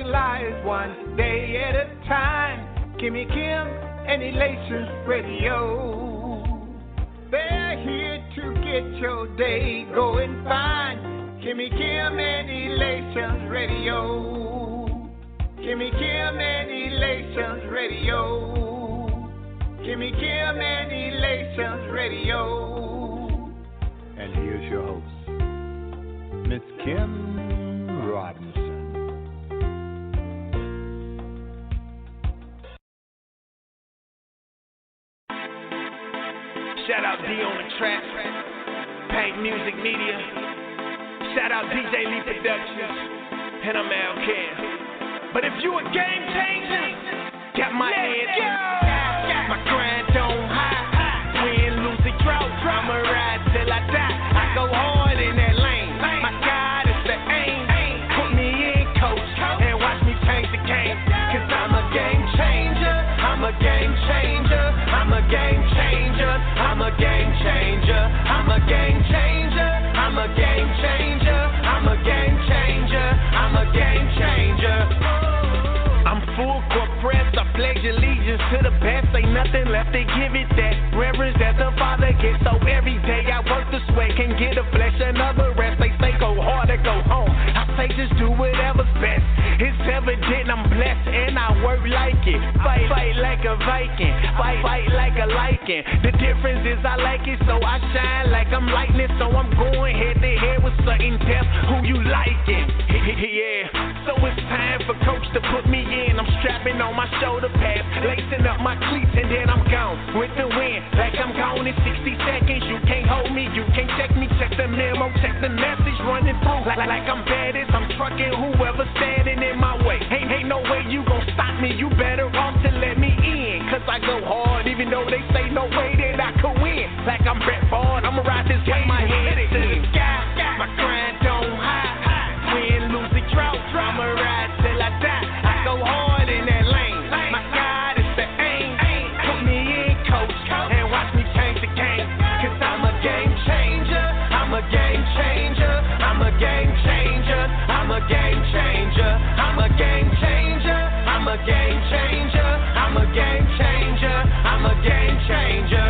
lives one day at a time. Kimmy Kim and Elations Radio. They're here to get your day going fine. Kimmy Kim and Elations Radio. Kimmy Kim and Elations Radio. Kimmy Kim and Elations Radio. And here's your host, Miss Kim Robinson. Shout out D on the track, Paint Music Media. Shout out DJ Lee Productions, and I'm Al Ken. But if you a game changer, got my head, my grind on high, win, lose, or drought. I'ma ride till I die. I go hard in that lane. My God is the aim. Put me in, coach, and watch me change the game. Cause I'm a game changer. I'm a game changer. I'm a game changer. I'm a game changer. I'm a game changer. I'm a game changer. I'm a game changer. I'm a game changer. I'm full court press. I pledge allegiance to the best. Ain't nothing left to give it that reverence that the Father gets. So every day I work the sweat, can get a flesh, another rest. They say go hard or go home. I say just do whatever's best. It's evident I'm blessed and I work like it. Fight like a Viking. Fight like a lichen. The difference is I like it, so I shine like I'm lightning. So I'm going head to head with certain depth. Who you liking? Yeah. So it's time for coach to put me in. I'm strapping on my shoulder pads, lacing up my cleats, and then I'm gone with the wind. Like I'm gone in 60 seconds. You can't hold me, you can't check me. Check the memo, check the message running through. Like I'm bad as I'm trucking whoever standing in my way. Ain't no way you gon' stop me. You better off to let me in. Cause I go hard, even though they say no way that I could win. Like I'm Brett Ford, I'ma ride this game. My head to the sky, my grind on high. Win, lose, or drought, I'ma ride till I die. I go hard in that lane. My God is the aim. Put me in, coach, and watch me change the game. Cause I'm a game changer. I'm a game changer. I'm a game changer. I'm a game changer. I'm a game changer. I'm a game changer. I'm a game changer. I'm a game changer.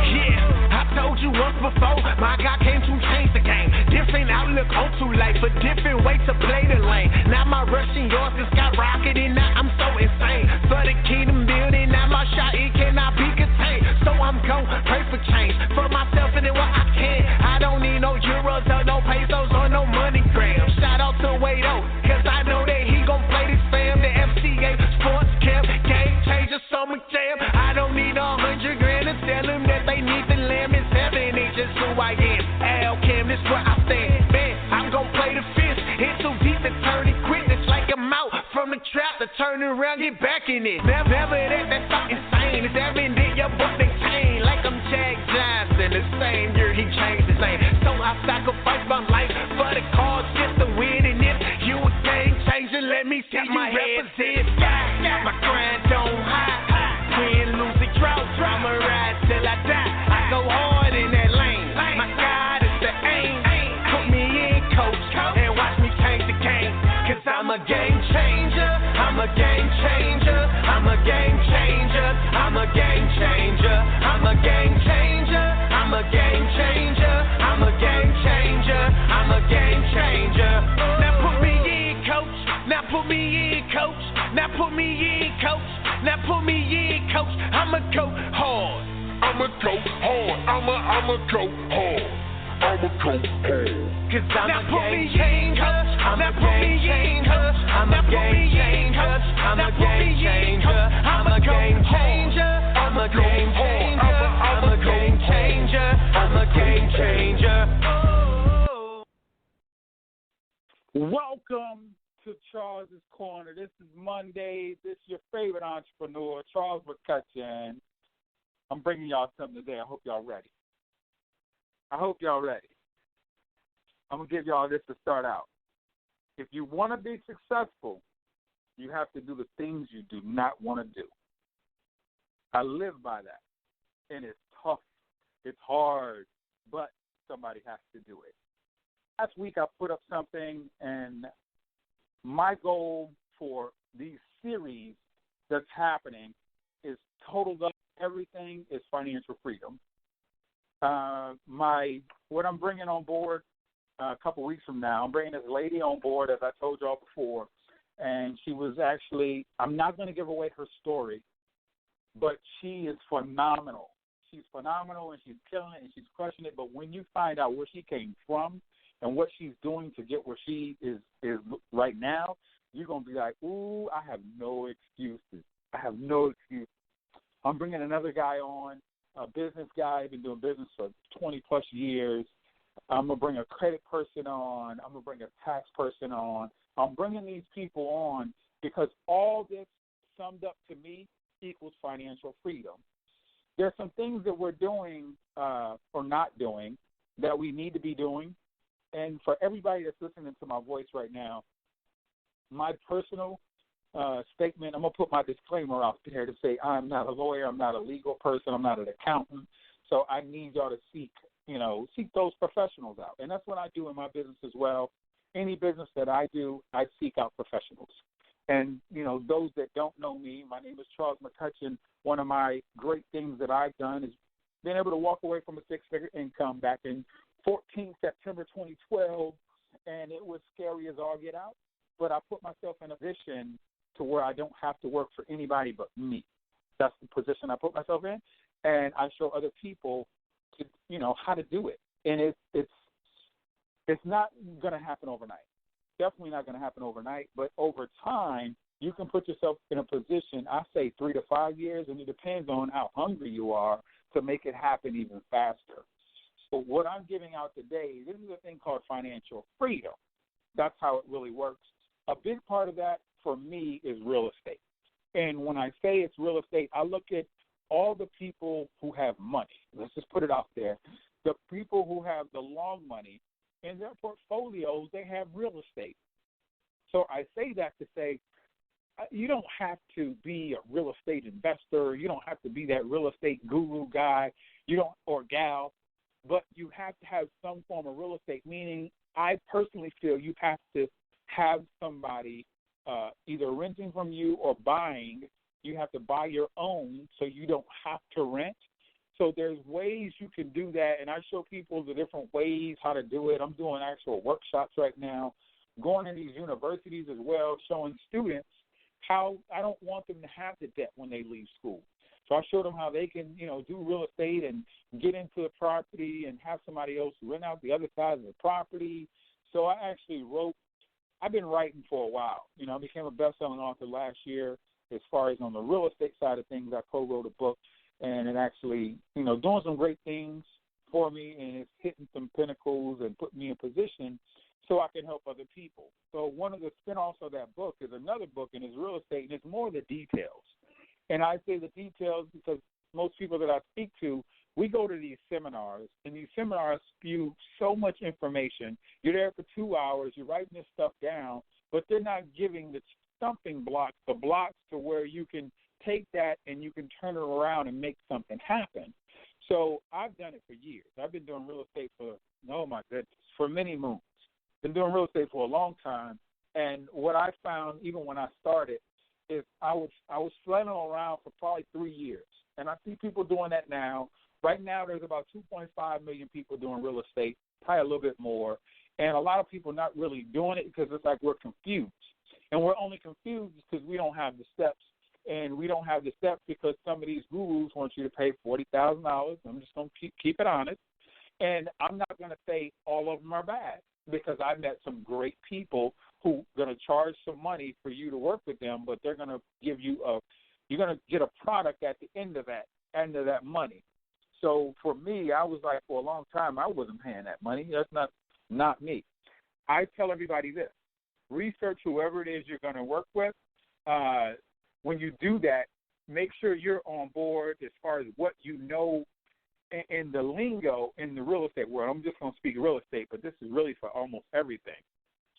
Yeah, I told you once before, my God came to change the game. Different outlook on to life, a different way to play the lane. Now my rushing yours is skyrocketing, now I'm so insane. For the kingdom building, now my shot, it cannot be contained. So I'm gon' pray for change, for myself and then what I can. I don't need no euros or no pesos or no money grams. Shout out to Wado, cause I know that he gon' play this fam. The FCA Sports Camp, Game Changer, Summer Jam. I don't need 100 grand to tell them that they need the lamb. It's heaven, it's just who I am. Al Kim, this where I stand. Man, I'm gon' play the fist. It's too deep to turn and quit. It's like I'm out from the trap to turn around, get back in it. Never that's so insane. It's evident your book they chain. Like I'm Jack Johnson, the same year he changed his name. So I sacrifice my life for the cause, just to win. And if you a game changer, let me see you represent. My grind on high. Win, lose, or drought, I'ma ride till I die. I go hard in that lane. My God is the aim. Put me in, coach, and watch me change the game. Cause I'm a game changer. I'm a game changer. I'm a game changer. I'm a game changer. I'm a game changer. I'm a game changer. I'm a game changer. I'm a game changer. Now put me in, coach. Now put me in, coach. Now put me in, coach. Now put me in, coach. I'ma go hard. I'ma go hard. I'ma go hard. I'ma go hard. Cause I'm a game changer. I'm a game changer. I'm a game changer. I'm a game changer. I'm a game changer. I'm a game changer. I'm a game changer. I'm a game changer. Welcome to Charles's Corner. This is Monday. This is your favorite entrepreneur, Charles McCutchen. I'm bringing y'all something today. I hope y'all ready. I'm going to give y'all this to start out. If you want to be successful, you have to do the things you do not want to do. I live by that. And it's tough. It's hard. But somebody has to do it. Last week I put up something, and my goal for these series that's happening is totaled up. Everything is financial freedom. What I'm bringing on board a couple weeks from now, I'm bringing this lady on board, as I told y'all before, and she was actually, I'm not going to give away her story, but she is phenomenal. She's phenomenal, and she's killing it, and she's crushing it, but when you find out where she came from and what she's doing to get where she is right now, you're going to be like, ooh, I have no excuses. I have no excuses. I'm bringing another guy on, a business guy, been doing business for 20-plus years. I'm going to bring a credit person on. I'm going to bring a tax person on. I'm bringing these people on because all this summed up to me equals financial freedom. There's some things that we're doing or not doing that we need to be doing. And for everybody that's listening to my voice right now, my personal statement, I'm going to put my disclaimer out there to say I'm not a lawyer, I'm not a legal person, I'm not an accountant, so I need y'all to seek those professionals out. And that's what I do in my business as well. Any business that I do, I seek out professionals. And, those that don't know me, my name is Charles McCutchen. One of my great things that I've done is been able to walk away from a six-figure income back in September 2012, and it was scary as all get out. But I put myself in a position to where I don't have to work for anybody but me. That's the position I put myself in, and I show other people how to do it. And it's not going to happen overnight. Definitely not going to happen overnight, but over time, you can put yourself in a position, I say 3 to 5 years, and it depends on how hungry you are to make it happen even faster. So what I'm giving out today, this is a thing called financial freedom. That's how it really works. A big part of that for me is real estate. And when I say it's real estate, I look at all the people who have money. Let's just put it out there. The people who have the long money, in their portfolios, they have real estate. So I say that to say you don't have to be a real estate investor. You don't have to be that real estate guru guy or gal, but you have to have some form of real estate, meaning I personally feel you have to have somebody either renting from you or buying. You have to buy your own so you don't have to rent. So there's ways you can do that, and I show people the different ways how to do it. I'm doing actual workshops right now, going to these universities as well, showing students how I don't want them to have the debt when they leave school. So I show them how they can, do real estate and get into the property and have somebody else rent out the other side of the property. So I actually I've been writing for a while. I became a best-selling author last year. As far as on the real estate side of things, I co-wrote a book, and it actually, doing some great things for me, and it's hitting some pinnacles and putting me in position so I can help other people. So one of the spinoffs of that book is another book, and it's real estate, and it's more the details. And I say the details because most people that I speak to, we go to these seminars, and these seminars spew so much information. You're there for 2 hours, you're writing this stuff down, but they're not giving the stumping blocks, the blocks to where you can take that and you can turn it around and make something happen. So I've done it for years. I've been doing real estate for many moons. Been doing real estate for a long time. And what I found, even when I started, is I was flailing around for probably 3 years. And I see people doing that now. Right now, there's about 2.5 million people doing real estate, probably a little bit more. And a lot of people not really doing it because it's like we're confused. And we're only confused because we don't have the steps. And we don't have the steps because some of these gurus want you to pay $40,000. I'm just going to keep it honest. And I'm not going to say all of them are bad because I met some great people who are going to charge some money for you to work with them, but they're going to give you you're going to get a product at the end of that money. So for me, I was like, for a long time, I wasn't paying that money. That's not me. I tell everybody this. Research whoever it is you're going to work with. When you do that, make sure you're on board as far as what you know in the lingo in the real estate world. I'm just going to speak real estate, but this is really for almost everything.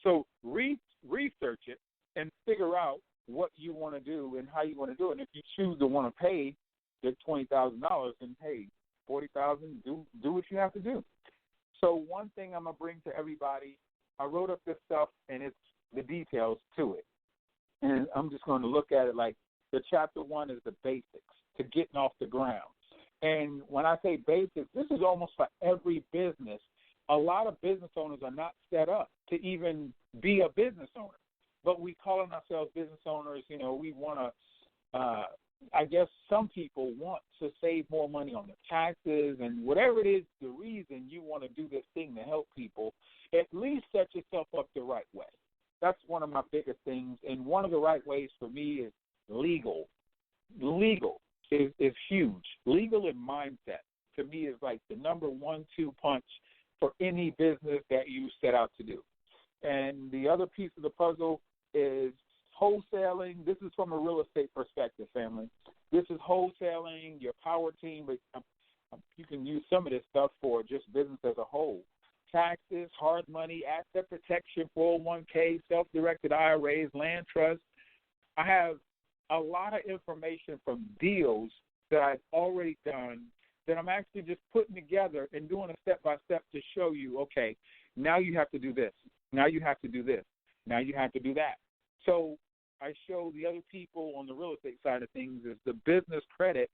So research it and figure out what you want to do and how you want to do it. And if you choose to want to pay the $20,000, then hey, $40,000, do what you have to do. So one thing I'm going to bring to everybody, I wrote up this stuff, and it's the details to it. And I'm just going to look at it like the chapter 1 is the basics to getting off the ground. And when I say basics, this is almost for every business. A lot of business owners are not set up to even be a business owner. But we calling ourselves business owners, we want to, I guess some people want to save more money on their taxes and whatever it is, the reason you want to do this thing to help people, at least set yourself up the right way. That's one of my biggest things. And one of the right ways for me is legal. Legal is huge. Legal and mindset, to me, is like the number 1-2 punch for any business that you set out to do. And the other piece of the puzzle is wholesaling. This is from a real estate perspective, family. This is wholesaling, your power team, but you can use some of this stuff for just business as a whole. Taxes, hard money, asset protection, 401k, self-directed IRAs, land trusts. I have a lot of information from deals that I've already done that I'm actually just putting together and doing a step-by-step to show you, okay, now you have to do this. Now you have to do this. Now you have to do that. So I show the other people on the real estate side of things is the business credit,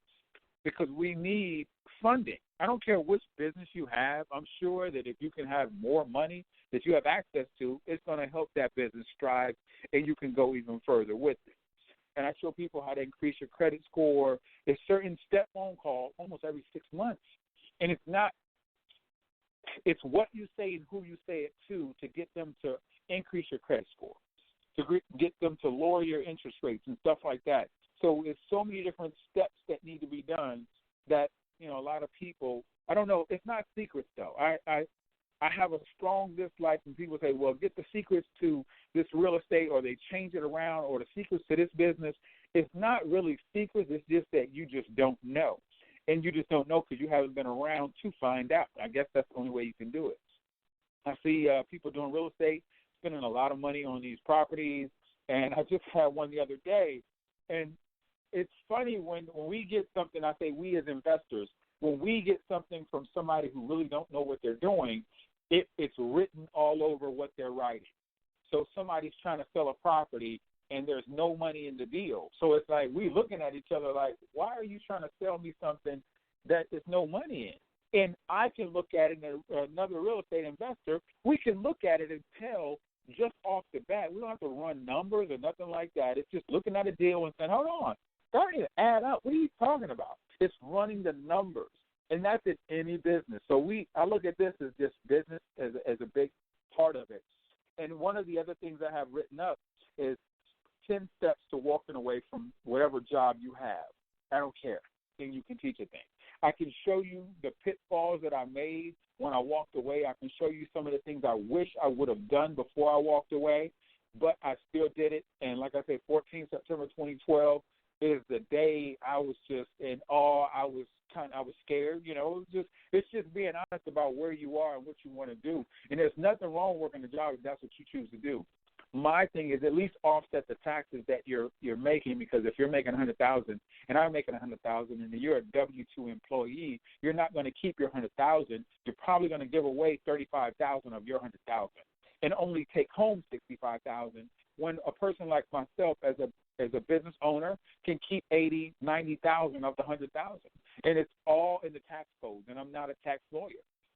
because we need funding. I don't care which business you have. I'm sure that if you can have more money that you have access to, it's going to help that business strive, and you can go even further with it. And I show people how to increase your credit score. There's certain step phone calls almost every 6 months. And it's what you say and who you say it to get them to increase your credit score, to get them to lower your interest rates and stuff like that. So there's so many different steps that need to be done that, a lot of people, I don't know, it's not secrets though. I have a strong dislike when people say, well, get the secrets to this real estate, or they change it around, or the secrets to this business. It's not really secrets. It's just that you just don't know. And you just don't know because you haven't been around to find out. I guess that's the only way you can do it. I see people doing real estate, spending a lot of money on these properties, and I just had one the other day. And it's funny when we get something, I say we as investors, when we get something from somebody who really don't know what they're doing, it's written all over what they're writing. So somebody's trying to sell a property, and there's no money in the deal. So it's like we looking at each other like, why are you trying to sell me something that there's no money in? And I can look at it, and another real estate investor, we can look at it and tell just off the bat. We don't have to run numbers or nothing like that. It's just looking at a deal and saying, hold on, that don't even add up. What are you talking about? It's running the numbers. And that's in any business. So I look at this as just business as a big part of it. And one of the other things I have written up is 10 steps to walking away from whatever job you have. I don't care. And you can teach a thing. I can show you the pitfalls that I made when I walked away. I can show you some of the things I wish I would have done before I walked away, but I still did it. And like I said, 14 September 2012 is the day I was just in awe. I was scared, it's just being honest about where you are and what you want to do. And there's nothing wrong working a job if that's what you choose to do. My thing is at least offset the taxes that you're making, because if you're making $100,000 and I'm making $100,000 and you're a W-2 employee, you're not going to keep your $100,000. You're probably going to give away $35,000 of your $100,000 and only take home $65,000. When a person like myself, as a business owner, can keep $80,000, $90,000 of the $100,000, and it's all in the tax code. And I'm not a tax lawyer,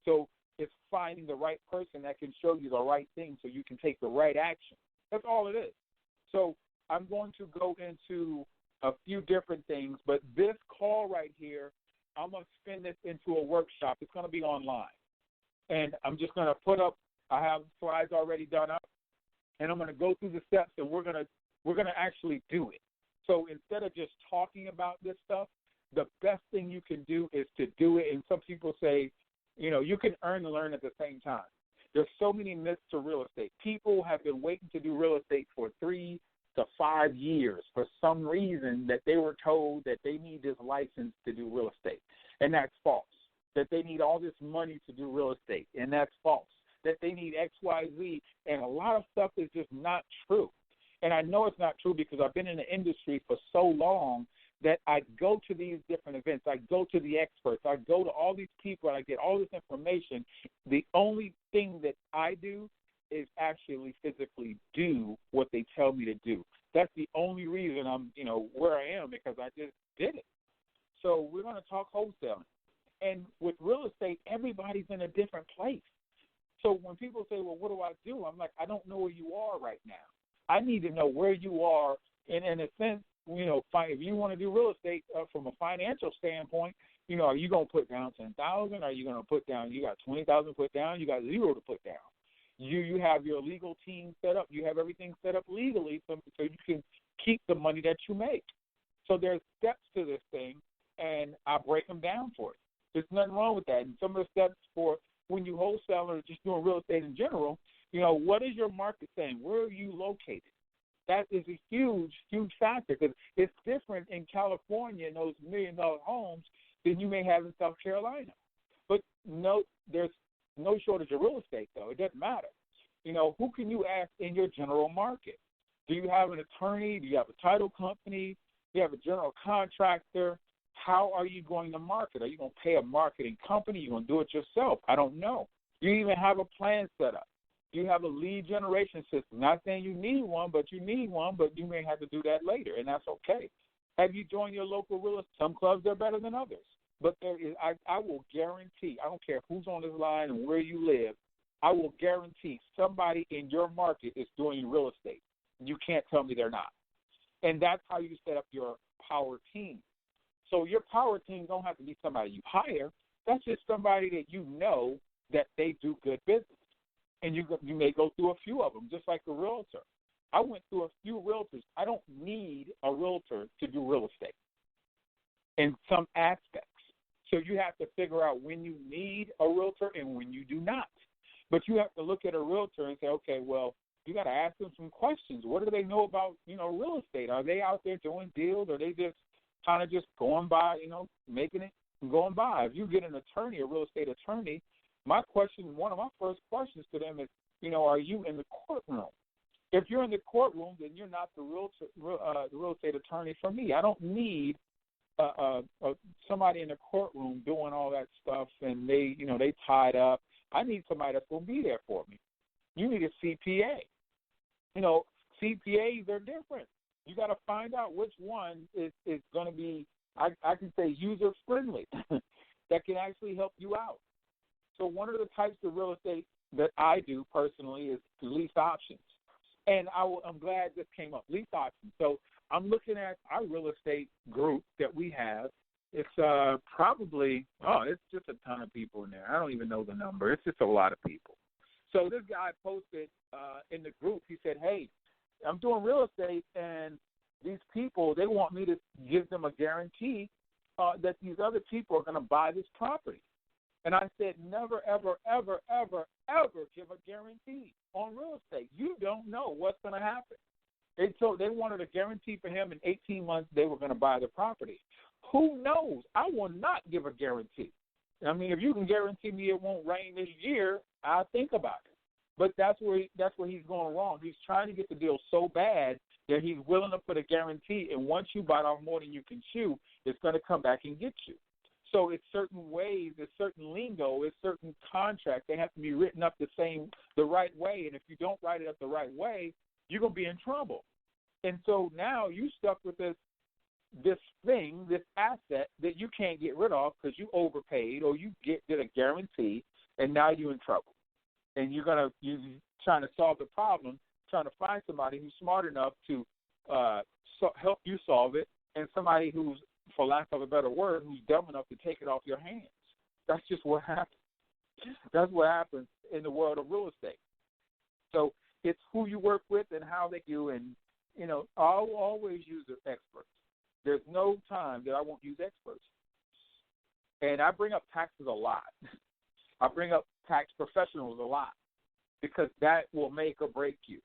so it's finding the right person that can show you the right thing so you can take the right action. That's all it is. So I'm going to go into a few different things, but this call right here, I'm going to spin this into a workshop. It's going to be online, and I'm just going to put up. I have slides already done up, and I'm going to go through the steps, and we're going to actually do it. So instead of just talking about this stuff, the best thing you can do is to do it. And some people say, you can earn and learn at the same time. There's so many myths to real estate. People have been waiting to do real estate for 3 to 5 years for some reason that they were told that they need this license to do real estate, and that's false. That they need all this money to do real estate, and that's false. That they need X, Y, Z, and a lot of stuff is just not true. And I know it's not true because I've been in the industry for so long that I go to these different events. I go to the experts. I go to all these people, and I get all this information. The only thing that I do is actually physically do what they tell me to do. That's the only reason I'm, where I am, because I just did it. So we're going to talk wholesaling. And with real estate, everybody's in a different place. So when people say, well, what do I do? I'm like, I don't know where you are right now. I need to know where you are. And in a sense, if you want to do real estate from a financial standpoint, are you going to put down $10,000? Are you going to put down, you got $20,000 to put down? You got $0 to put down. You have your legal team set up. You have everything set up legally so you can keep the money that you make. So there's steps to this thing, and I break them down for you. There's nothing wrong with that. And some of the steps for when you wholesale or just doing real estate in general, what is your market saying? Where are you located? That is a huge, huge factor, because it's different in California in those $1 million homes than you may have in South Carolina. But no, there's no shortage of real estate, though. It doesn't matter. Who can you ask in your general market? Do you have an attorney? Do you have a title company? Do you have a general contractor? How are you going to market? Are you going to pay a marketing company? Are you going to do it yourself? I don't know. Do you even have a plan set up? Do you have a lead generation system? Not saying you need one, but you need one, but you may have to do that later, and that's okay. Have you joined your local real estate? Some clubs are better than others. But there is, I will guarantee, I don't care who's on this line and where you live, I will guarantee somebody in your market is doing real estate. You can't tell me they're not. And that's how you set up your power team. So your power team don't have to be somebody you hire. That's just somebody that you know that they do good business. And you may go through a few of them, just like a realtor. I went through a few realtors. I don't need a realtor to do real estate in some aspects. So you have to figure out when you need a realtor and when you do not. But you have to look at a realtor and say, okay, well, you got to ask them some questions. What do they know about, real estate? Are they out there doing deals? Or are they just kind of just going by, making it and going by? If you get an attorney, a real estate attorney, one of my first questions to them is, are you in the courtroom? If you're in the courtroom, then you're not the real estate attorney for me. I don't need somebody in the courtroom doing all that stuff and they tied up. I need somebody that's going to be there for me. You need a CPA. CPAs are different. You got to find out which one is going to be, I can say, user-friendly that can actually help you out. So one of the types of real estate that I do personally is lease options. And I'm glad this came up, lease options. So I'm looking at our real estate group that we have. It's it's just a ton of people in there. I don't even know the number. It's just a lot of people. So this guy posted in the group, he said, hey, I'm doing real estate, and these people, they want me to give them a guarantee that these other people are going to buy this property. And I said, never, ever, ever, ever, ever give a guarantee on real estate. You don't know what's going to happen. They wanted a guarantee for him in 18 months they were going to buy the property. Who knows? I will not give a guarantee. I mean, if you can guarantee me it won't rain this year, I'll think about it. But that's where he's going wrong. He's trying to get the deal so bad that he's willing to put a guarantee, and once you bite off more than you can chew, it's going to come back and get you. So it's certain ways, it's certain lingo, it's certain contracts. They have to be written up the right way, and if you don't write it up the right way, you're going to be in trouble. And so now you stuck with this asset that you can't get rid of because you overpaid or you did a guarantee, and now you're in trouble. And you're trying to solve the problem, trying to find somebody who's smart enough to help you solve it, and somebody who's, for lack of a better word, who's dumb enough to take it off your hands. That's just what happens. That's what happens in the world of real estate. So it's who you work with and how they do, and, I'll always use experts. There's no time that I won't use experts. And I bring up taxes a lot. I bring up tax professionals a lot because that will make or break you.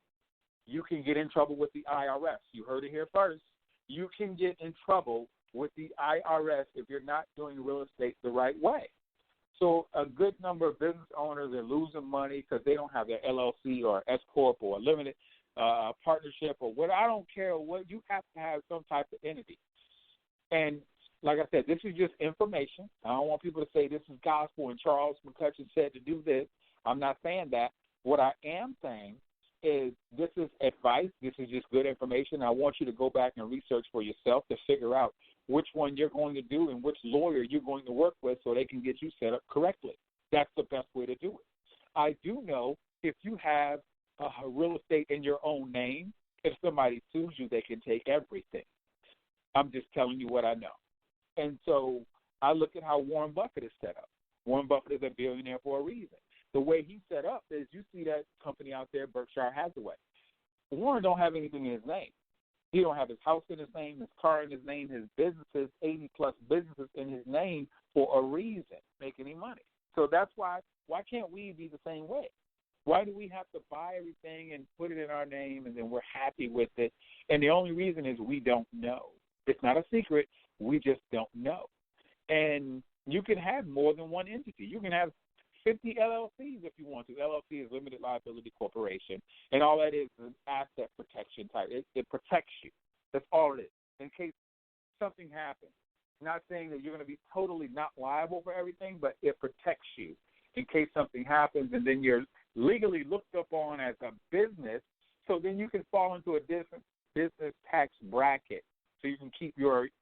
You can get in trouble with the IRS. You heard it here first. You can get in trouble with the IRS if you're not doing real estate the right way. So a good number of business owners are losing money because they don't have their LLC or S Corp or a limited partnership or what. I don't care what. You have to have some type of entity. And like I said, this is just information. I don't want people to say this is gospel and Charles McCutchen said to do this. I'm not saying that. What I am saying is this is advice. This is just good information. I want you to go back and research for yourself to figure out which one you're going to do and which lawyer you're going to work with so they can get you set up correctly. That's the best way to do it. I do know if you have real estate in your own name, if somebody sues you, they can take everything. I'm just telling you what I know. And so I look at how Warren Buffett is set up. Warren Buffett is a billionaire for a reason. The way he's set up is you see that company out there, Berkshire Hathaway. Warren don't have anything in his name. He don't have his house in his name, his car in his name, his businesses, 80-plus businesses in his name for a reason, make any money. So that's why can't we be the same way? Why do we have to buy everything and put it in our name and then we're happy with it? And the only reason is we don't know. It's not a secret. We just don't know. And you can have more than one entity. You can have 50 LLCs if you want to. LLC is Limited Liability Corporation, and all that is an asset protection type. It protects you. That's all it is. In case something happens. Not saying that you're going to be totally not liable for everything, but it protects you in case something happens, and then you're legally looked upon as a business, so then you can fall into a different business tax bracket so you can keep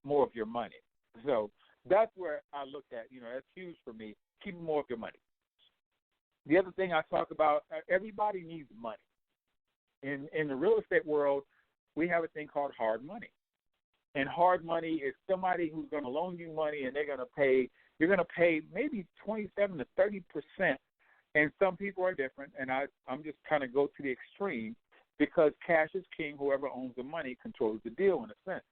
more of your money. So that's where I look at, that's huge for me, keeping more of your money. The other thing I talk about, everybody needs money. In the real estate world, we have a thing called hard money. And hard money is somebody who's going to loan you money and you're going to pay maybe 27 to 30%. And some people are different, and I'm just kind of go to the extreme because cash is king. Whoever owns the money controls the deal in a sense.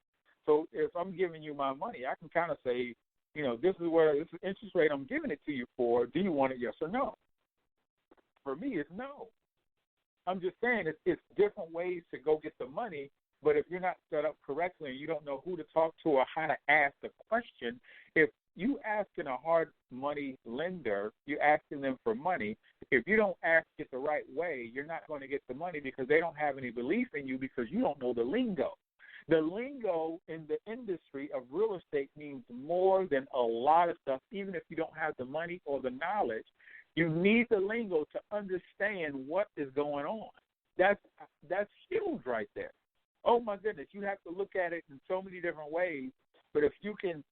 So if I'm giving you my money, I can kind of say, this is the interest rate I'm giving it to you for. Do you want it, yes or no? For me, it's no. I'm just saying it's different ways to go get the money, but if you're not set up correctly and you don't know who to talk to or how to ask the question, if you asking a hard money lender, you're asking them for money. If you don't ask it the right way, you're not going to get the money because they don't have any belief in you because you don't know the lingo. The lingo in the industry of real estate means more than a lot of stuff, even if you don't have the money or the knowledge. You need the lingo to understand what is going on. That's huge right there. Oh, my goodness, you have to look at it in so many different ways. But if you can,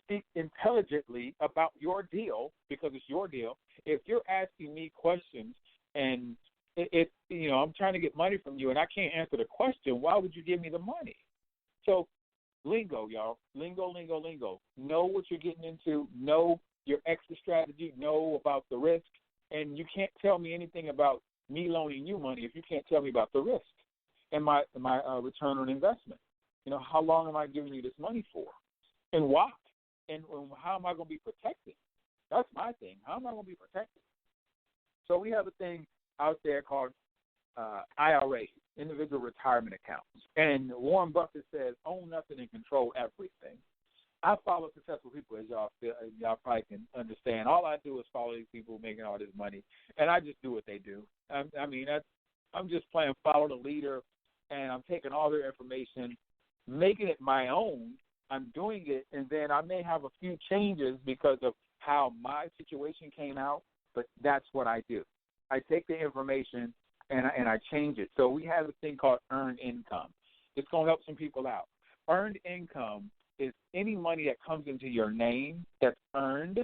speak intelligently about your deal, because it's your deal, if you're asking me questions and I'm trying to get money from you and I can't answer the question, why would you give me the money? So lingo, y'all. Lingo. Know what you're getting into. Know your exit strategy, know about the risk, and you can't tell me anything about me loaning you money if you can't tell me about the risk and my return on investment. How long am I giving you this money for, and why, and how am I going to be protected? That's my thing. How am I going to be protected? So we have a thing out there called IRA, individual retirement accounts, and Warren Buffett says, own nothing and control everything. I follow successful people, as y'all probably can understand. All I do is follow these people making all this money, and I just do what they do. I'm just playing follow the leader, and I'm taking all their information, making it my own. I'm doing it, and then I may have a few changes because of how my situation came out, but that's what I do. I take the information, and I change it. So we have a thing called earned income. It's going to help some people out. Earned income is any money that comes into your name that's earned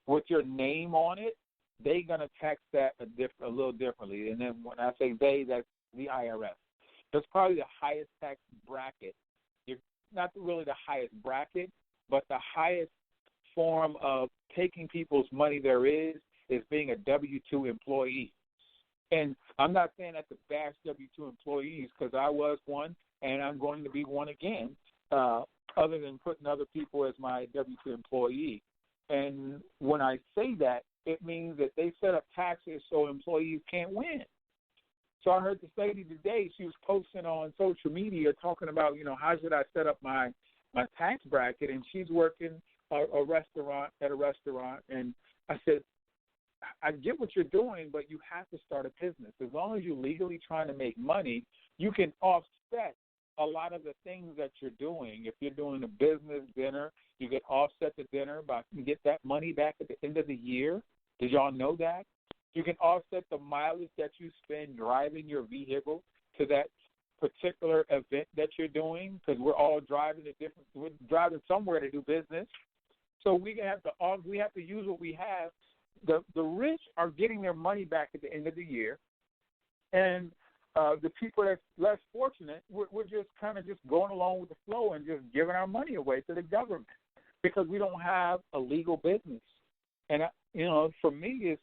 with your name on it. They're going to tax that a little differently. And then when I say they, that's the IRS. That's probably the highest tax bracket. Not really the highest bracket, but the highest form of taking people's money there is being a W-2 employee. And I'm not saying that to bash W-2 employees because I was one and I'm going to be one again. Other than putting other people as my W-2 employee. And when I say that, it means that they set up taxes so employees can't win. So I heard this lady today, she was posting on social media talking about, how should I set up my tax bracket, and she's working at a restaurant, and I said, I get what you're doing, but you have to start a business. As long as you're legally trying to make money, you can offset a lot of the things that you're doing. If you're doing a business dinner, you can offset the dinner by get that money back at the end of the year. Did y'all know that? You can offset the mileage that you spend driving your vehicle to that particular event that you're doing, because we're all driving we're driving somewhere to do business. So we have to use what we have. The rich are getting their money back at the end of the year, and the people that's less fortunate, we're just kind of just going along with the flow and just giving our money away to the government because we don't have a legal business. And for me, it's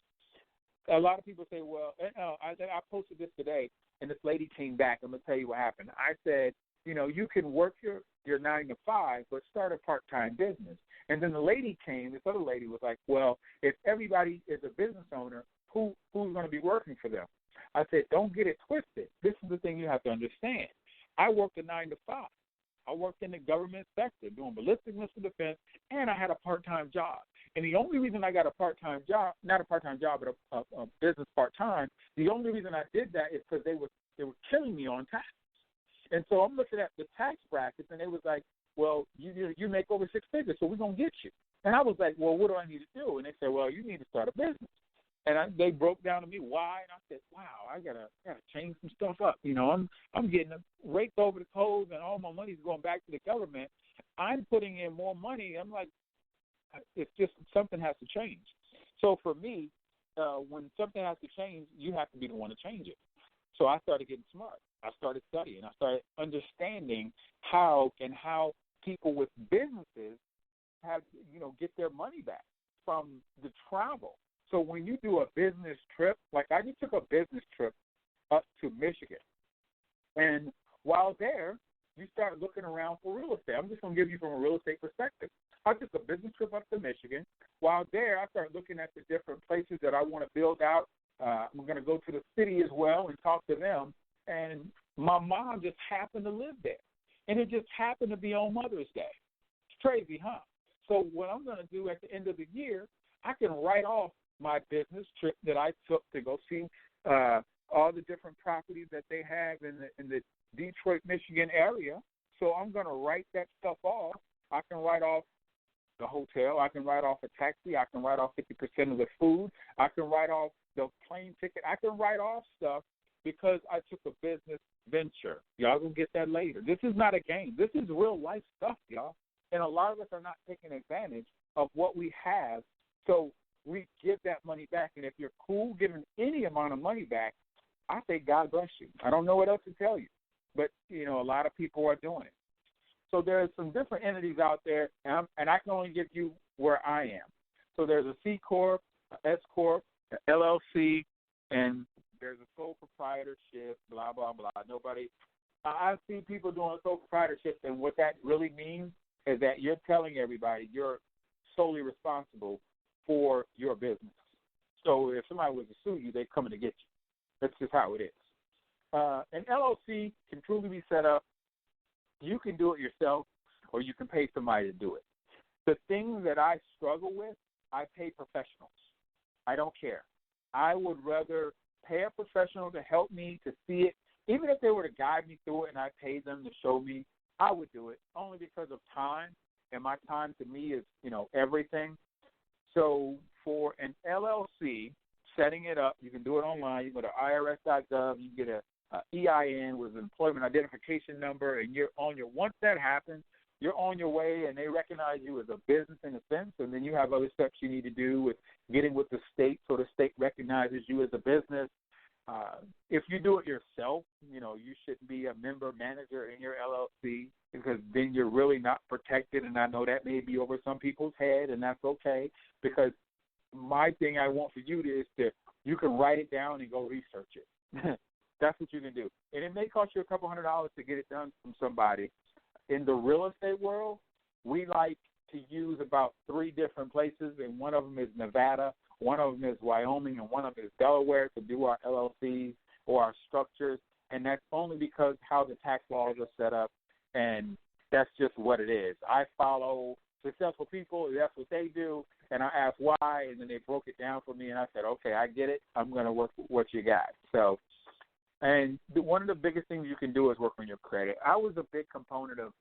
a lot of people say, well, I posted this today, and this lady came back. I'm going to tell you what happened. I said, you can work your 9 to 5, but start a part-time business. And then the lady came, this other lady was like, well, if everybody is a business owner, who's going to be working for them? I said, don't get it twisted. This is the thing you have to understand. I worked a 9 to 5. I worked in the government sector doing ballistic missile defense, and I had a part-time job. And the only reason I got a part-time job, not a part-time job, but a business part-time, the only reason I did that is because they were killing me on taxes. And so I'm looking at the tax brackets, and they was like, well, you make over 6 figures, so we're going to get you. And I was like, well, what do I need to do? And they said, well, you need to start a business. And they broke down to me why, and I said, wow, I gotta change some stuff up. I'm getting raked over the coals, and all my money's going back to the government. I'm putting in more money. I'm like, it's just something has to change. So for me, when something has to change, you have to be the one to change it. So I started getting smart. I started studying. I started understanding how people with businesses have get their money back from the travel. So when you do a business trip, like I just took a business trip up to Michigan, and while there, you start looking around for real estate. I'm just going to give you from a real estate perspective. I took a business trip up to Michigan. While there, I started looking at the different places that I want to build out. I'm going to go to the city as well and talk to them. And my mom just happened to live there, and it just happened to be on Mother's Day. It's crazy, huh? So what I'm going to do at the end of the year, I can write off my business trip that I took to go see all the different properties that they have in the Detroit, Michigan area. So I'm going to write that stuff off. I can write off the hotel. I can write off a taxi. I can write off 50% of the food. I can write off the plane ticket. I can write off stuff because I took a business venture. Y'all going to get that later. This is not a game. This is real life stuff, y'all. And a lot of us are not taking advantage of what we have. So we give that money back, and if you're cool giving any amount of money back, I say God bless you. I don't know what else to tell you, but, a lot of people are doing it. So there's some different entities out there, and I can only give you where I am. So there's a C Corp, a S Corp, an LLC, and there's a sole proprietorship, blah, blah, blah. I see people doing sole proprietorship, and what that really means is that you're telling everybody you're solely responsible for your business. So if somebody was to sue you, they're coming to get you. That's just how it is. An LLC can truly be set up. You can do it yourself, or you can pay somebody to do it. The things that I struggle with, I pay professionals. I don't care. I would rather pay a professional to help me to see it. Even if they were to guide me through it and I paid them to show me, I would do it only because of time, and my time to me is, everything. So for an LLC, setting it up, you can do it online. You go to irs.gov, you get a EIN with an employment identification number, and you're on your. Once that happens, you're on your way, and they recognize you as a business in a sense, and then you have other steps you need to do with getting with the state, so the state recognizes you as a business. If you do it yourself, you shouldn't be a member manager in your LLC, because then you're really not protected, and I know that may be over some people's head, and that's okay, because my thing I want for you is you can write it down and go research it. That's what you can do. And it may cost you a couple $100 to get it done from somebody. In the real estate world, we like to use about 3 different places, and one of them is Nevada, one of them is Wyoming, and one of them is Delaware to do our LLCs or our structures, and that's only because how the tax laws are set up, and that's just what it is. I follow successful people, that's what they do, and I asked why, and then they broke it down for me, and I said, okay, I get it. I'm going to work with what you got. So, and one of the biggest things you can do is work on your credit. I was a big component of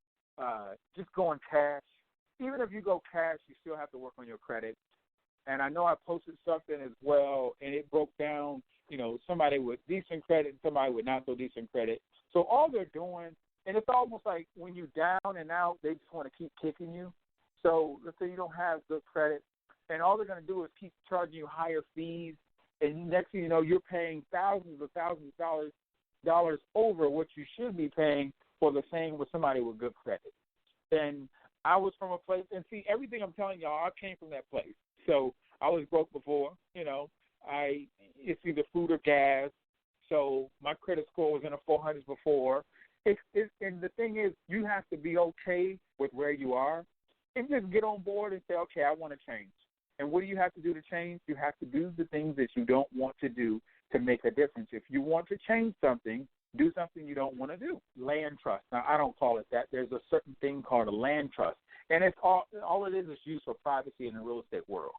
just going cash. Even if you go cash, you still have to work on your credit. And I know I posted something as well, and it broke down, somebody with decent credit and somebody with not so decent credit. So all they're doing, and it's almost like when you're down and out, they just want to keep kicking you. So let's say you don't have good credit, and all they're going to do is keep charging you higher fees, and next thing you know, you're paying thousands of dollars over what you should be paying for the same with somebody with good credit. And I was from a place, and see, everything I'm telling y'all, I came from that place. So I was broke before, it's either food or gas. So my credit score was in the 400s before. And the thing is, you have to be okay with where you are and just get on board and say, okay, I want to change. And what do you have to do to change? You have to do the things that you don't want to do to make a difference. If you want to change something, do something you don't want to do. Land trust. Now, I don't call it that. There's a certain thing called a land trust. And it's all it is used for privacy in the real estate world.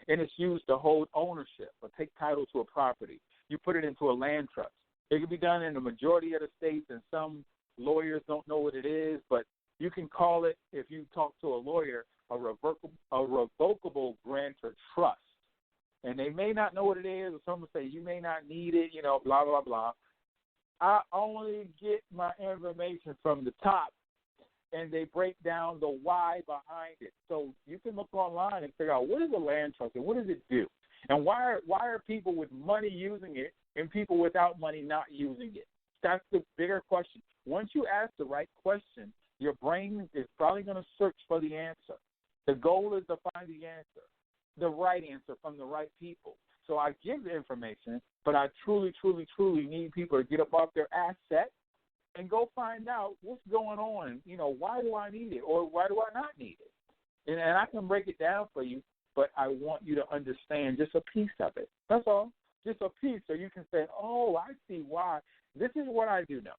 And it's used to hold ownership or take title to a property. You put it into a land trust. It can be done in the majority of the states, and some lawyers don't know what it is, but you can call it, if you talk to a lawyer, a revocable grantor trust. And they may not know what it is, or someone say you may not need it, blah, blah, blah. I only get my information from the top, and they break down the why behind it. So you can look online and figure out what is a land trust and what does it do, and why are people with money using it and people without money not using it? That's the bigger question. Once you ask the right question, your brain is probably going to search for the answer. The goal is to find the answer, the right answer from the right people. So I give the information, but I truly, truly, truly need people to get up off their asset and go find out what's going on. Why do I need it, or why do I not need it? And I can break it down for you, but I want you to understand just a piece of it. That's all, just a piece, so you can say, oh, I see why. This is what I do know.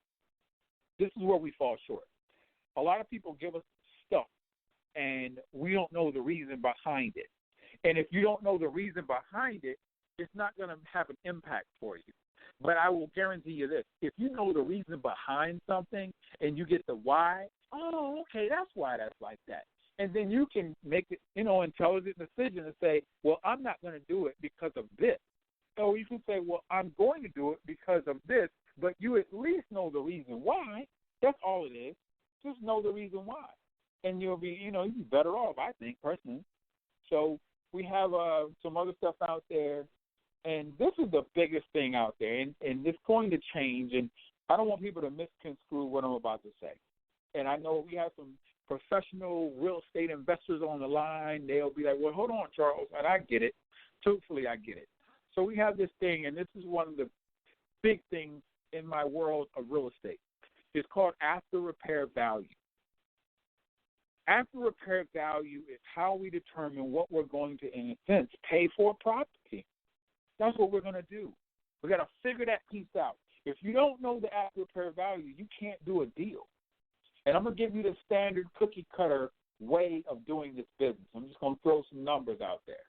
This is where we fall short. A lot of people give us stuff, and we don't know the reason behind it. And if you don't know the reason behind it, it's not going to have an impact for you. But I will guarantee you this. If you know the reason behind something and you get the why, oh, okay, that's why that's like that. And then you can make it, intelligent decision and say, well, I'm not going to do it because of this. So you can say, well, I'm going to do it because of this, but you at least know the reason why. That's all it is. Just know the reason why. And you'll be, you'll be better off, I think, personally. So we have some other stuff out there. And this is the biggest thing out there, and it's going to change, and I don't want people to misconstrue what I'm about to say. And I know we have some professional real estate investors on the line. They'll be like, well, hold on, Charles, and I get it. Truthfully, I get it. So we have this thing, and this is one of the big things in my world of real estate. It's called after repair value. After repair value is how we determine what we're going to, in a sense, pay for a property. That's what we're going to do. We've got to figure that piece out. If you don't know the after repair value, you can't do a deal. And I'm going to give you the standard cookie-cutter way of doing this business. I'm just going to throw some numbers out there.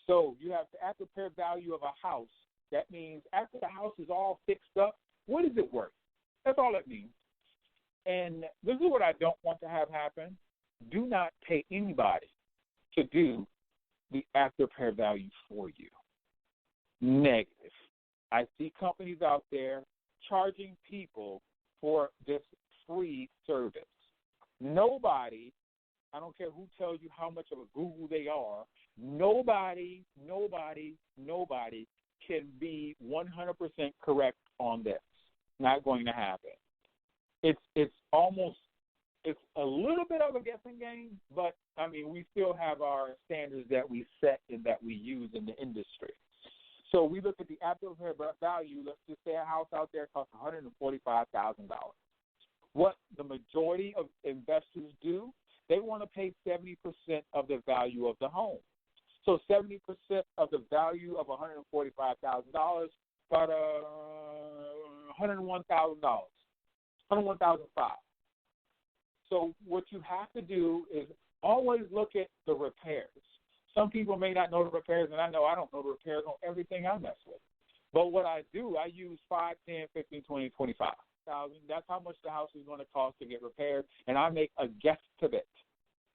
So you have the after repair value of a house. That means after the house is all fixed up, what is it worth? That's all it means. And this is what I don't want to have happen. Do not pay anybody to do the after repair value for you. Negative. I see companies out there charging people for this free service. Nobody, I don't care who tells you how much of a guru they are, nobody can be 100% correct on this. Not going to happen. It's a little bit of a guessing game, but, we still have our standards that we set and that we use in the industry. So we look at the after repair value. Let's just say a house out there costs $145,000. What the majority of investors do, they want to pay 70% of the value of the home. So 70% of the value of $145,000, about $101,000, $101,500. So what you have to do is always look at the repairs. Some people may not know the repairs, and I know I don't know the repairs on everything I mess with. But what I do, I use 5, 10, 15, 20, 25,000. That's how much the house is going to cost to get repaired, and I make a guesstimate.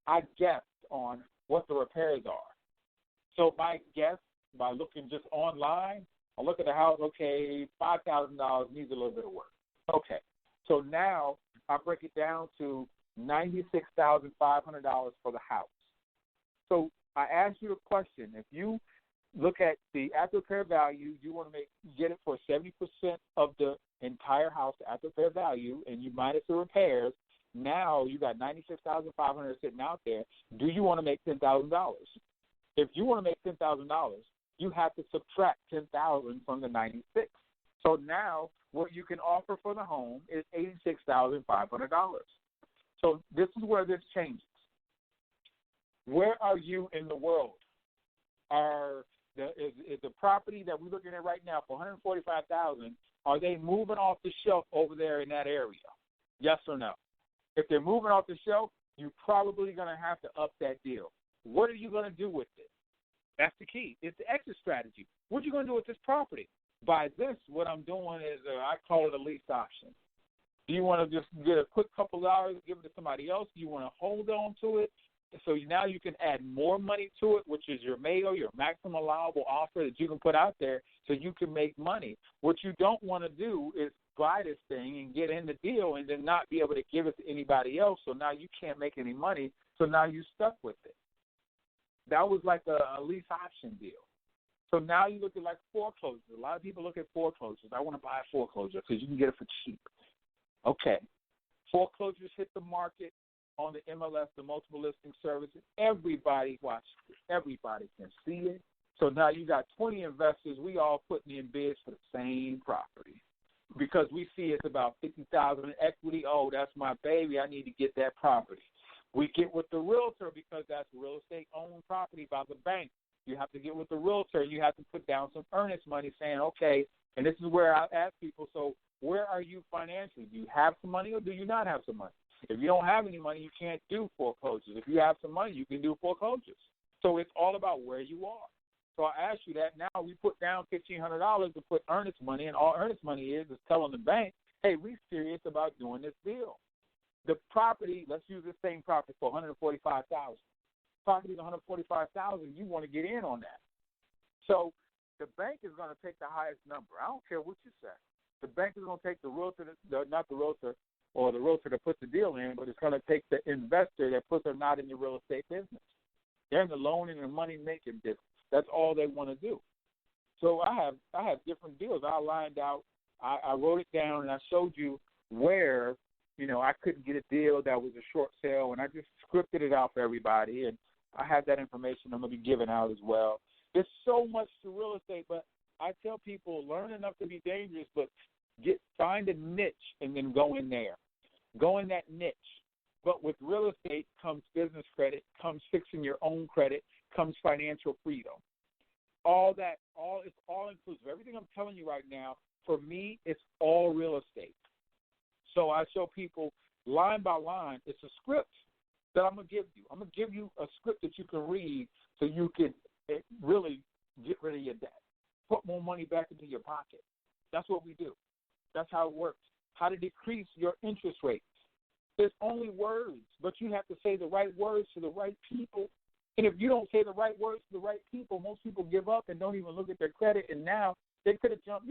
I guess on what the repairs are. So my guess, by looking just online, I look at the house, okay, $5,000 needs a little bit of work. Okay. So now I break it down to $96,500 for the house. So I ask you a question. If you look at the after fair value, you want to get it for 70% of the entire house after fair value, and you minus the repairs. Now you got $96,500 sitting out there. Do you want to make $10,000? If you want to make $10,000, you have to subtract $10,000 from the $96,000. So now what you can offer for the home is $86,500. So this is where this changes. Where are you in the world? Is the property that we're looking at right now for $145,000? Are they moving off the shelf over there in that area? Yes or no? If they're moving off the shelf, you're probably going to have to up that deal. What are you going to do with it? That's the key. It's the exit strategy. What are you going to do with this property? By this, what I'm doing is I call it a lease option. Do you want to just get a quick couple dollars, give it to somebody else? Do you want to hold on to it? So now you can add more money to it, which is your MAO, your maximum allowable offer that you can put out there so you can make money. What you don't want to do is buy this thing and get in the deal and then not be able to give it to anybody else, so now you can't make any money, so now you're stuck with it. That was like a lease option deal. So now you look at like foreclosures. A lot of people look at foreclosures. I want to buy a foreclosure because you can get it for cheap. Okay. Foreclosures hit the market on the MLS, the multiple listing services. Everybody watches it. Everybody can see it. So now you got 20 investors. We all putting in bids for the same property because we see it's about $50,000 in equity. Oh, that's my baby. I need to get that property. We get with the realtor because that's real estate-owned property by the bank. You have to get with the realtor. You have to put down some earnest money saying, okay, and this is where I ask people, so where are you financially? Do you have some money or do you not have some money? If you don't have any money, you can't do foreclosures. If you have some money, you can do foreclosures. So it's all about where you are. So I ask you that now. We put down $1,500 to put earnest money, and all earnest money is telling the bank, hey, we're serious about doing this deal. The property, let's use the same property for $145,000. Property is $145,000. You want to get in on that. So the bank is going to take the highest number. I don't care what you say. The bank is going to take the realtor, not the realtor, or the realtor that puts the deal in, but it's going to take the investor that puts them not in the real estate business. They're in the loaning and money-making business. That's all they want to do. So I have different deals. I lined out, I wrote it down, and I showed you where, I couldn't get a deal that was a short sale, and I just scripted it out for everybody, and I have that information I'm going to be giving out as well. There's so much to real estate, but I tell people, learn enough to be dangerous, but find a niche and then go in there. Go in that niche. But with real estate comes business credit, comes fixing your own credit, comes financial freedom. It's all inclusive. Everything I'm telling you right now, for me, it's all real estate. So I show people line by line. It's a script that I'm going to give you. I'm going to give you a script that you can read so you can really get rid of your debt. Put more money back into your pocket. That's what we do. That's how it works. How to decrease your interest rates. There's only words, but you have to say the right words to the right people. And if you don't say the right words to the right people, most people give up and don't even look at their credit. And now you could jump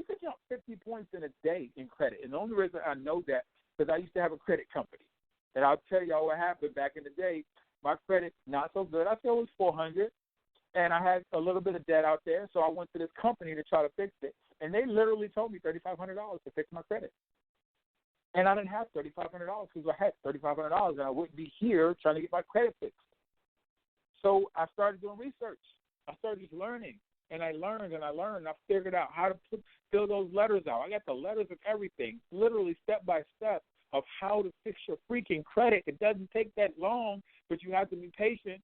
50 points in a day in credit. And the only reason I know that because I used to have a credit company. And I'll tell y'all what happened back in the day. My credit, not so good. I said it was 400, and I had a little bit of debt out there. So I went to this company to try to fix it. And they literally told me $3,500 to fix my credit. And I didn't have $3,500 because I had $3,500 and I wouldn't be here trying to get my credit fixed. So I started doing research. I started just learning. And I learned and I learned. And I figured out how to fill those letters out. I got the letters of everything, literally step by step of how to fix your freaking credit. It doesn't take that long, but you have to be patient.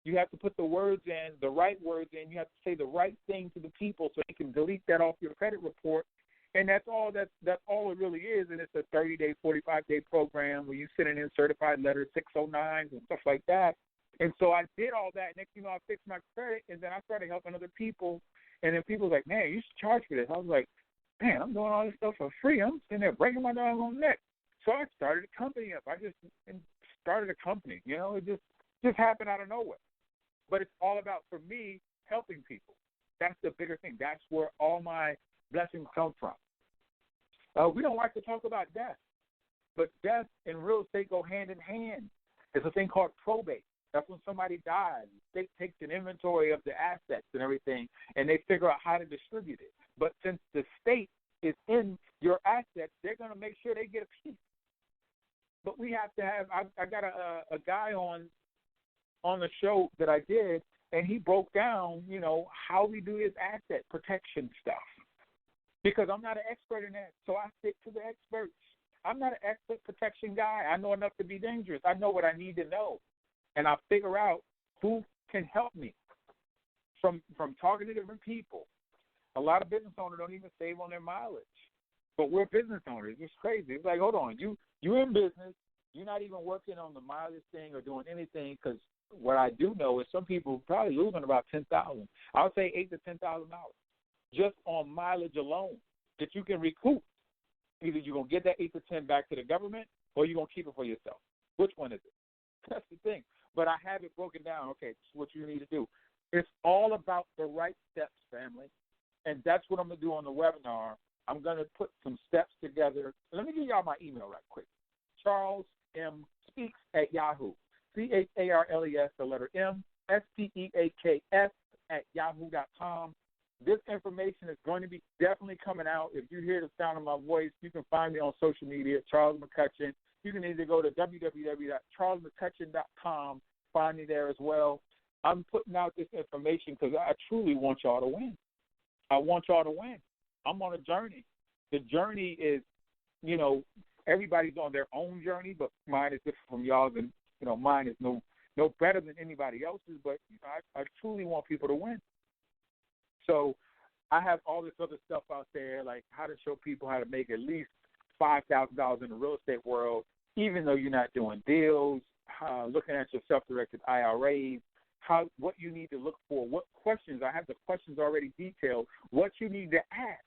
You have to put the words in, the right words in. You have to say the right thing to the people so they can delete that off your credit report. And that's all it really is. And it's a 30-day, 45-day program where you send in certified letters, 609s and stuff like that. And so I did all that. Next thing you know, I fixed my credit, and then I started helping other people. And then people were like, man, you should charge for this. I was like, man, I'm doing all this stuff for free. I'm sitting there breaking my doggone neck. So I started a company up. I just started a company. It just happened out of nowhere. But it's all about, for me, helping people. That's the bigger thing. That's where all my blessings come from. We don't like to talk about death, but death and real estate go hand in hand. There's a thing called probate. That's when somebody dies. The state takes an inventory of the assets and everything, and they figure out how to distribute it. But since the state is in your assets, they're going to make sure they get a piece. But we have to have – I got a guy on the show that I did, and he broke down, you know, how we do his asset protection stuff. Because I'm not an expert in that, so I stick to the experts. I'm not an expert protection guy. I know enough to be dangerous. I know what I need to know. And I figure out who can help me from talking to different people. A lot of business owners don't even save on their mileage. But we're business owners. It's crazy. It's like, hold on, you're in business. You're not even working on the mileage thing or doing anything, because what I do know is some people probably losing about $10,000. I would say $8,000 to $10,000 just on mileage alone that you can recoup. Either you're going to get that 8 to 10 back to the government, or you're going to keep it for yourself. Which one is it? That's the thing. But I have it broken down. Okay, this is what you need to do. It's all about the right steps, family. And that's what I'm going to do on the webinar. I'm going to put some steps together. Let me give y'all my email right quick. Charles M. Speaks at Yahoo. CHARLES, the letter M, SPEAKS at yahoo.com. This information is going to be definitely coming out. If you hear the sound of my voice, you can find me on social media, Charles McCutchen. You can either go to www.charlesmccutchen.com, find me there as well. I'm putting out this information because I truly want y'all to win. I want y'all to win. I'm on a journey. The journey is, you know, everybody's on their own journey, but mine is different from y'all's, and, you know, mine is no better than anybody else's, but you know, I truly want people to win. So I have all this other stuff out there, like how to show people how to make at least $5,000 in the real estate world, even though you're not doing deals, looking at your self-directed IRAs, what you need to look for, what questions. I have the questions already detailed, what you need to ask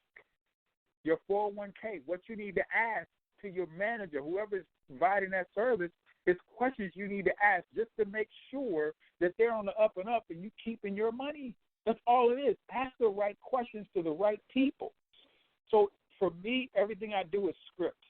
your 401k, what you need to ask to your manager, whoever is providing that service. It's questions you need to ask just to make sure that they're on the up and up and you keeping your money. That's all it is. Ask the right questions to the right people. So for me, everything I do is scripts.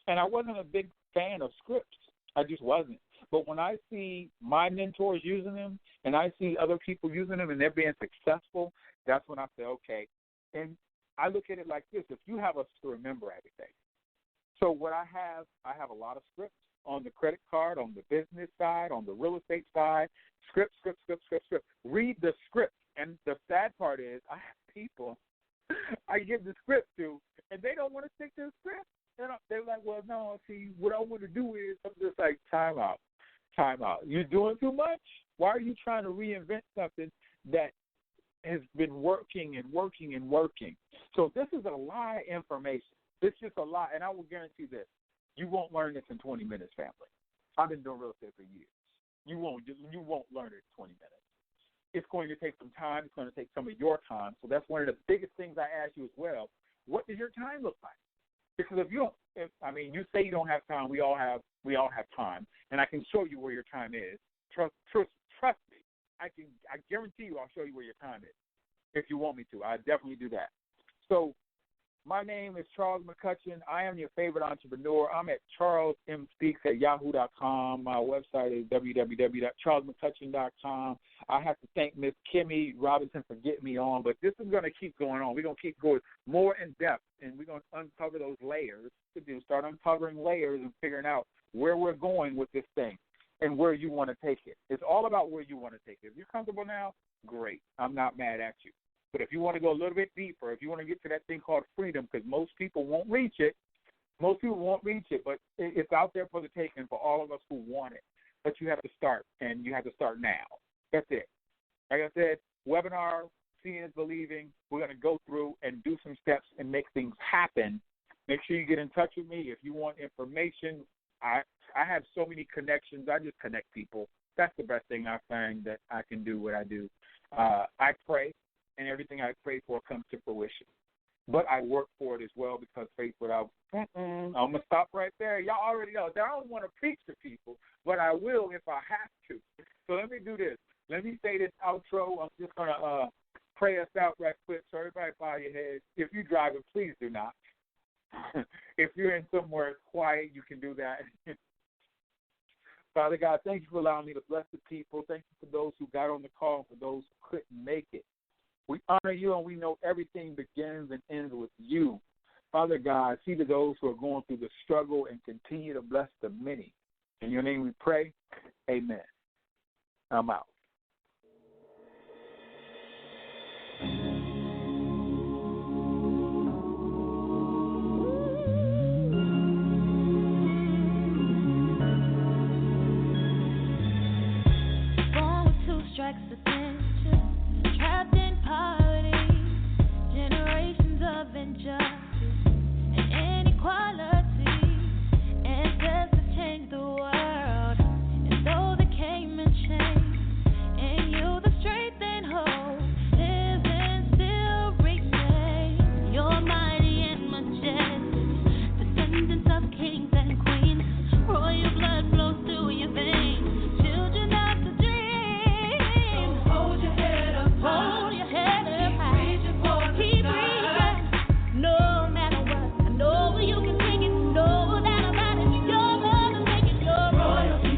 And I wasn't a big fan of scripts. I just wasn't. But when I see my mentors using them and I see other people using them and they're being successful, that's when I say, okay. And I look at it like this. If you have us to remember everything. So what I have a lot of scripts on the credit card, on the business side, on the real estate side, script. Read the script. And the sad part is I have people I give the script to, and they don't want to stick to the script. They're like, well, no, see, what I want to do is, I'm just like, time out. You're doing too much? Why are you trying to reinvent something that has been working and working and working? So this is a lot of information. It's just a lot, and I will guarantee this. You won't learn this in 20 minutes, family. I've been doing real estate for years. You won't learn it in 20 minutes. It's going to take some time. It's going to take some of your time. So that's one of the biggest things I ask you as well. What does your time look like? Because you say you don't have time. We all have time, and I can show you where your time is. Trust me. I guarantee you, I'll show you where your time is if you want me to. I definitely do that. So my name is Charles McCutchen. I am your favorite entrepreneur. I'm at charlesmspeaks@yahoo.com. My website is www.charlesmccutchen.com. I have to thank Miss Kimmy Robinson for getting me on, but this is going to keep going on. We're going to keep going more in depth, and we're going to uncover those layers. Start uncovering layers and figuring out where we're going with this thing and where you want to take it. It's all about where you want to take it. If you're comfortable now, great. I'm not mad at you. But if you want to go a little bit deeper, if you want to get to that thing called freedom, because most people won't reach it, but it's out there for the taking for all of us who want it. But you have to start, and you have to start now. That's it. Like I said, webinar, seeing is believing. We're going to go through and do some steps and make things happen. Make sure you get in touch with me. If you want information, I have so many connections. I just connect people. That's the best thing I find that I can do what I do. I pray. And everything I pray for comes to fruition. But I work for it as well, because faith without, I'm going to stop right there. Y'all already know that I don't want to preach to people, but I will if I have to. So let me do this. Let me say this outro. I'm just going to pray us out right quick. So everybody bow your heads. If you're driving, please do not. If you're in somewhere quiet, you can do that. Father God, thank you for allowing me to bless the people. Thank you for those who got on the call and for those who couldn't make it. We honor you, and we know everything begins and ends with you. Father God, see to those who are going through the struggle and continue to bless the many. In your name we pray. Amen. I'm out. Strikes attention, trapped in poverty, generations of injustice and inequality. Ancestors changed the world, and though they came in chains, in you the strength and hope lives and still remains. You're mighty and majestic, descendants of kings and queens, royal blood flows through your veins, children of the hold your head up high. Keep reaching for the sky. No matter what, I know you can take it. No doubt about it. You're gonna make it. You're royalty.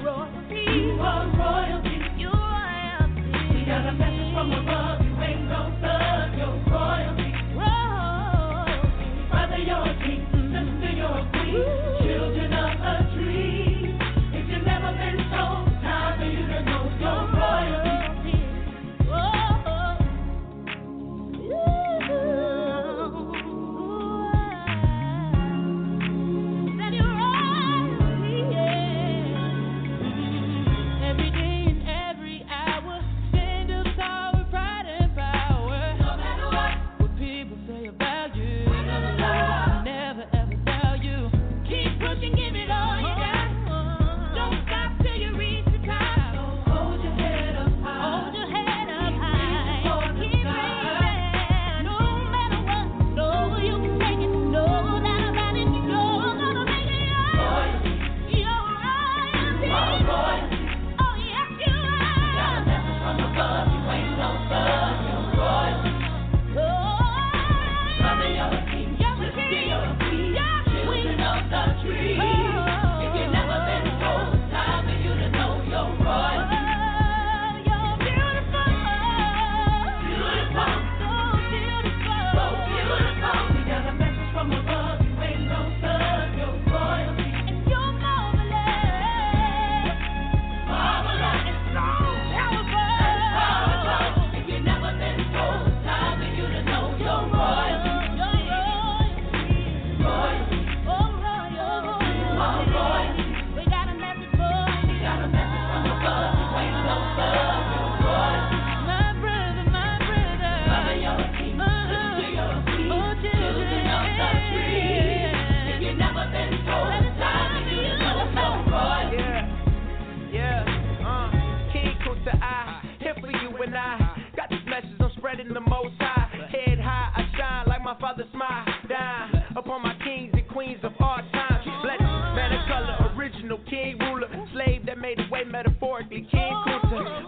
You are royalty. You're royalty. We got a message from above. You ain't no thug. You're royalty. Brother, you're a king. Sister, you're a queen. Children of a dream. If you've never been told, time for you to know you're royalty. The most high, head high, I shine like my father's smile. Down upon my kings and queens of all time. Blessed, man of color, original king ruler, slave that made a way metaphorically. King Kunta,